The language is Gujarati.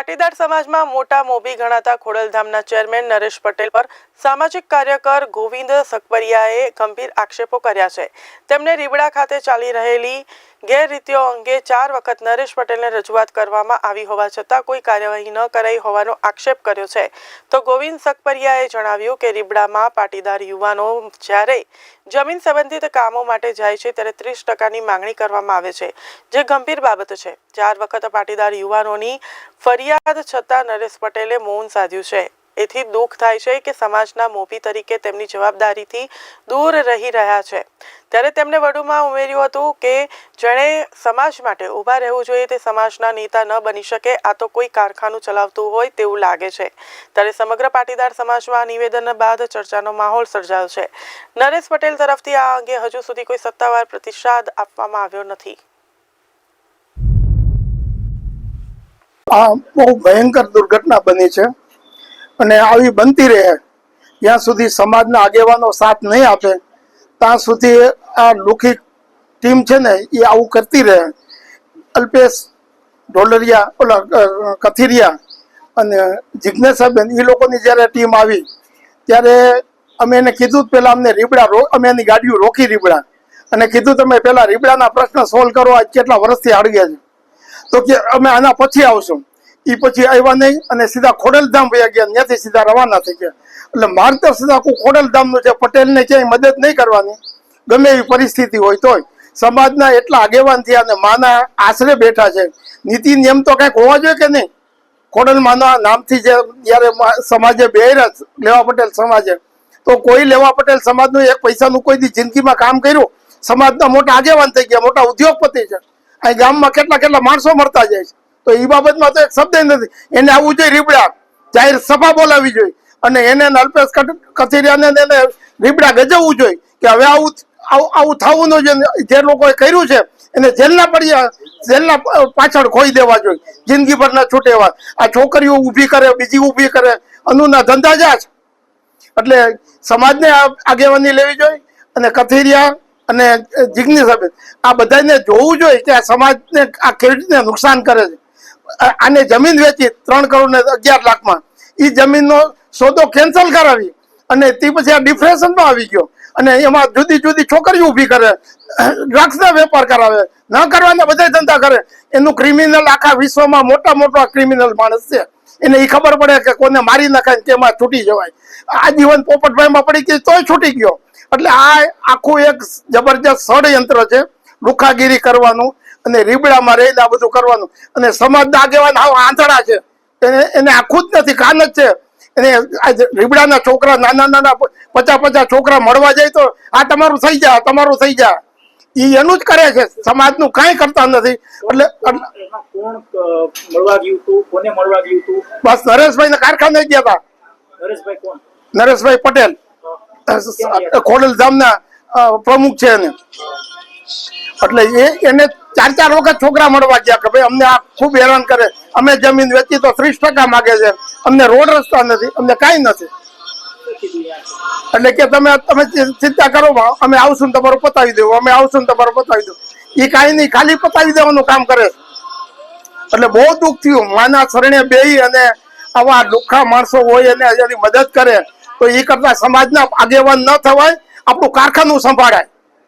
પાટીદાર સમાજમાં મોટા મોભી ગણાતા ખોડલધામના ચેરમેન નરેશ પટેલ પર સામાજિક કાર્યકર ગોવિંદ સકપરિયાએ ગંભીર આક્ષેપો કર્યા છે। તેમણે રીબડા ખાતે ચાલી રહેલી ગેરરીતિઓ અંગે 4 વખત નરેશ પટેલને રજૂઆત કરવામાં આવી હોવા છતાં કોઈ કાર્યવાહી ન કરાઈ હોવાનો આક્ષેપ કર્યો છે। તો ગોવિંદ સકપરિયાએ જણાવ્યું કે રીબડામાં પાટીદાર યુવાનો જ્યારે જમીન સંબંધિત કામો માટે જાય છે ત્યારે 30% માંગણી કરવામાં આવે છે, જે ગંભીર બાબત છે। 4 વખત પાટીદાર યુવાનોની ફરિયાદ છતાં નરેશ પટેલે મૌન સાધ્યું છે। એથી દુઃખ થાય છે કે સમાજના મોભી તરીકે તેમની જવાબદારીથી દૂર રહી રહ્યા છે। ત્યારે તેમણે વધુમાં ઉમેર્યું હતું કે જેણે સમાજ માટે ઊભા રહેવું જોઈએ તે સમાજના નેતા ન બની શકે। આ તો કોઈ કારખાનું ચલાવતું હોય તેવું લાગે છે। ત્યારે સમગ્ર પાટીદાર સમાજમાં નિવેદન બાદ ચર્ચાનો માહોલ સર્જાયો છે। નરેશ પટેલ તરફથી આ અંગે હજુ સુધી કોઈ સત્તાવાર પ્રતિસાદ આપવામાં આવ્યો નથી। આ બહુ ભયંકર દુર્ઘટના બની છે અને આવી બનતી રહે જ્યાં સુધી સમાજના આગેવાનો સાથ નહીં આપે ત્યાં સુધી આ લુખી ટીમ છે ને એ આવું કરતી રહે। અલ્પેશ ઢોલરિયા, ઓલા કથિરિયા અને જિજ્ઞેસાબેન એ લોકોની જ્યારે ટીમ આવી ત્યારે અમે એને કીધું પહેલાં અમને રીબડા અમે એની ગાડીઓ રોકી રીબડા અને કીધું તમે પહેલાં રીબડાના પ્રશ્ન સોલ્વ કરો। આજ કેટલા વર્ષથી અડગ્યા છે તો કે અમે આના પછી આવશું। એ પછી આવ્યા નહીં અને સીધા ખોડલધામ વયા ગયા, ત્યાંથી સીધા રવાના થઈ ગયા। એટલે માર્ગદર્શન આખું ખોડલધામનું છે। પટેલને ક્યાંય મદદ નહીં કરવાની ગમે એવી પરિસ્થિતિ હોય તોય। સમાજના એટલા આગેવાન થયા અને માના આશરે બેઠા છે। નીતિ નિયમ તો કંઈક હોવા જોઈએ કે નહીં? ખોડલ માના નામથી જે જ્યારે સમાજે બેહર્યા લેવા પટેલ સમાજે, તો કોઈ લેવા પટેલ સમાજનું એક પૈસાનું કોઈ દી જિંદગીમાં કામ કર્યું? સમાજના મોટા આગેવાન થઈ ગયા, મોટા ઉદ્યોગપતિ છે। અહીં ગામમાં કેટલા માણસો મળતા જાય છે, તો એ બાબતમાં તો એક શબ્દ નથી। એને આવવું જોઈએ રીબડા, જાહેર સભા બોલાવી જોઈએ અને એને અલ્પેશ કથિરિયાને એને રીબડા ગજવવું જોઈએ કે હવે આવું થવું ન જોઈએ। જે લોકોએ કર્યું છે એને જેલના પાછળ ખોઈ દેવા જોઈએ, જિંદગીભરના છૂટેવા। આ છોકરીઓ ઊભી કરે, બીજી ઊભી કરે, અનુના ધંધા જ છે। એટલે સમાજને આગેવાની લેવી જોઈએ અને કથિરિયા અને જિજ્ઞેસાબેન આ બધાને જોવું જોઈએ કે આ સમાજને આ કેવી રીતે નુકસાન કરે છે। આને જમીન વેચી 3 કરોડ ને 11 લાખમાં એ જમીનનો સોદો કેન્સલ કરાવી અને તે પછી આ ડિપ્રેશનમાં આવી ગયો અને એમાં જુદી જુદી છોકરીઓ ઊભી કરે, ડ્રગ્સના વેપાર કરાવે, ન કરવાના બધા ધંધા કરે। એનું ક્રિમિનલ આખા વિશ્વમાં મોટા ક્રિમિનલ માણસ છે। એને એ ખબર પડે કે કોને મારી નખાય તેમાં છૂટી જવાય। આજીવન પોપટભાઈમાં પડી ગઈ તોય છૂટી ગયો। એટલે આ આખું એક જબરજસ્ત ષડયંત્ર છે, લુખાગીરી કરવાનું અને રીબડામાં રહીને આ બધું કરવાનું। અને સમાજના આગેવાન હાવ આંધળા છે, એને આખું જ નથી, કાન જ છે। એને રીબડાના છોકરા નાના 50 છોકરા મળવા જાય તો આ તમારું થઈ જા, તમારું થઈ જા, એ એનું જ કરે છે, સમાજનું કાંઈ કરતા નથી। એટલે કોણ મળવા ગયું તું, કોને મળવા ગયું તું? બસ નરેશભાઈ ને કારખાને ગયા હતા। નરેશભાઈ કોણ? નરેશભાઈ પટેલ ખોડલધામના પ્રમુખ છે એને। એટલે એને 4 વખત છોકરા મળવા ગયા કે ભાઈ અમને આ ખૂબ હેરાન કરે, અમે જમીન વેચી તો 30% માગે છે, અમને રોડ રસ્તા નથી, અમને કાંઈ નથી। એટલે કે તમે ચિંતા કરો, અમે આવશું તમારું પતાવી દેવું, અમે આવશું તમારું પતાવી દેવું। એ કાંઈ નહીં, ખાલી પતાવી દેવાનું કામ કરે છે। એટલે બહુ દુઃખ થયું, માના શરણે બેહી અને આવા લુખ્ખા માણસો હોય એને મદદ કરે તો એ કરતા સમાજના આગેવાન ન થવાય, આપણું કારખાનું સંભાળાય।